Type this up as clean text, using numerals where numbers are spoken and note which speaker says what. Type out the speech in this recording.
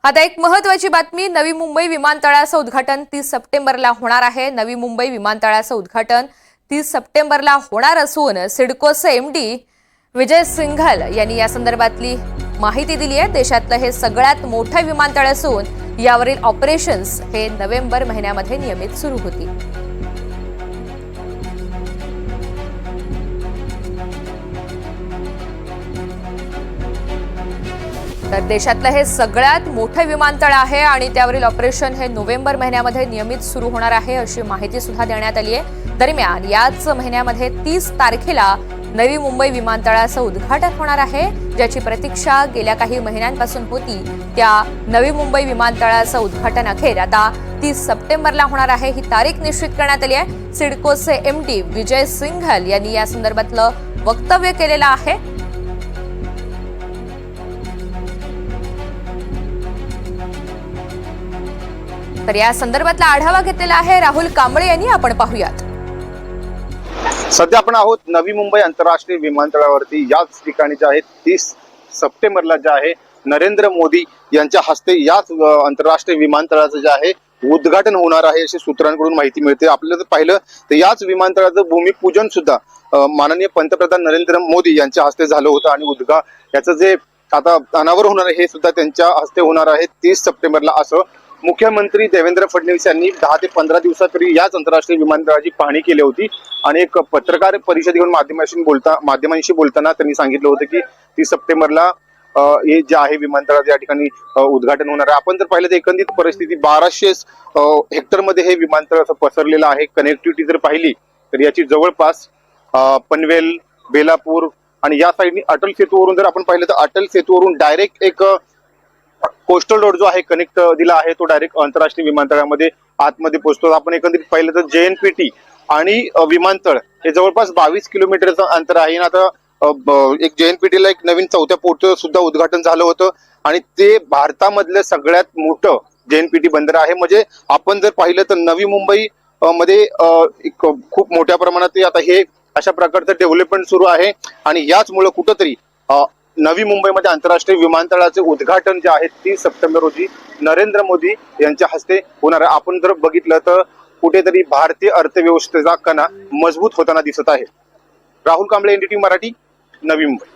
Speaker 1: आता एक महत्त्वाची बातमी, नवी मुंबई विमानतळाचं उद्घाटन 30 सप्टेंबरला होणार आहे। नवी मुंबई विमानतळाचं उद्घाटन 30 सप्टेंबरला होणार असून सिडकोचे एमडी विजय सिंघल यांनी या संदर्भातली माहिती दिली आहे। देशातलं हे सगळ्यात मोठं विमानतळ असून यावरील ऑपरेशन्स हे नोव्हेंबर महिन्यामध्ये नियमित सुरू होतील। तर देशातलं हे सगळ्यात मोठं विमानतळ आहे आणि त्यावरील ऑपरेशन हे नोव्हेंबर महिन्यामध्ये नियमित सुरू होणार आहे अशी माहिती सुद्धा देण्यात आली आहे। दरम्यान याच महिन्यामध्ये 30 तारखेला नवी मुंबई विमानतळाचं उद्घाटन होणार आहे, ज्याची प्रतीक्षा गेल्या काही महिन्यांपासून होती। त्या नवी मुंबई विमानतळाचं उद्घाटन अखेर आता 30 सप्टेंबरला होणार आहे, ही तारीख निश्चित करण्यात आली आहे। सिडकोचे एमडी विजय सिंघल यांनी या संदर्भातलं वक्तव्य केलेलं आहे। तर या संदर्भातला आढावा घेतलेला आहे राहुल कांबळे यांनी, आपण पाहूयात।
Speaker 2: सध्या आपण आहोत नवी मुंबई आंतरराष्ट्रीय विमानतळावरती। याच ठिकाणी जे आहे 30 सप्टेंबरला जे आहे नरेंद्र मोदी यांच्या हस्ते याच आंतरराष्ट्रीय विमानतळाचं जे आहे उद्घाटन होणार आहे अशी सूत्रांकडून माहिती मिळते। आपल्याला जर पाहिलं तर याच विमानतळाचं भूमिपूजन सुद्धा माननीय पंतप्रधान नरेंद्र मोदी यांच्या हस्ते झालं होतं आणि याचं जे आता अनावर होणार आहे हे सुद्धा त्यांच्या हस्ते होणार आहे 30 सप्टेंबरला असं मुख्यमंत्री देवेंद्र फडणवीस यांनी 10 ते 15 दिवसापूर्वी याच आंतरराष्ट्रीय विमानतळाची पाहणी केली होती आणि एक पत्रकार परिषद घेऊन माध्यमांशी बोलताना त्यांनी सांगितलं होतं की 30 सप्टेंबरला हे जे आहे विमानतळाचं या ठिकाणी उद्घाटन होणार आहे। आपण जर पाहिलं तर एकंदरीत परिस्थिती 1200 हेक्टरमध्ये हे विमानतळ पसरलेलं आहे। कनेक्टिव्हिटी जर पाहिली तर याची जवळपास पनवेल, बेलापूर आणि या साईडनी अटल सेतूवरून जर आपण पाहिलं तर अटल सेतूवरून डायरेक्ट एक कोस्टल रोड जो आहे कनेक्ट दिला आहे, तो डायरेक्ट आंतरराष्ट्रीय विमानतळामध्ये आतमध्ये पोहोचतो। आपण एकंदरीत पाहिलं तर JNPT आणि विमानतळ हे जवळपास 22 किलोमीटरचं अंतर आहे। आता एक JNPT ला एक नवीन 4थ्या पोर्टचं सुद्धा उद्घाटन झालं होतं आणि ते भारतामधलं सगळ्यात मोठं JNPT बंदर आहे। म्हणजे आपण जर पाहिलं तर नवी मुंबई मध्ये एक खूप मोठ्या प्रमाणात आता हे अशा प्रकारचं डेव्हलपमेंट सुरू आहे आणि याचमुळे कुठंतरी नवी मुंबईमध्ये आंतरराष्ट्रीय विमानतळाचे उद्घाटन जे आहे 30 सप्टेंबर रोजी नरेंद्र मोदी यांच्या हस्ते होणार आहे। आपण जर बघितलं तर कुठेतरी भारतीय अर्थव्यवस्थेचा कणा मजबूत होताना दिसत आहे। राहुल कांबळे, NDTV मराठी, नवी मुंबई।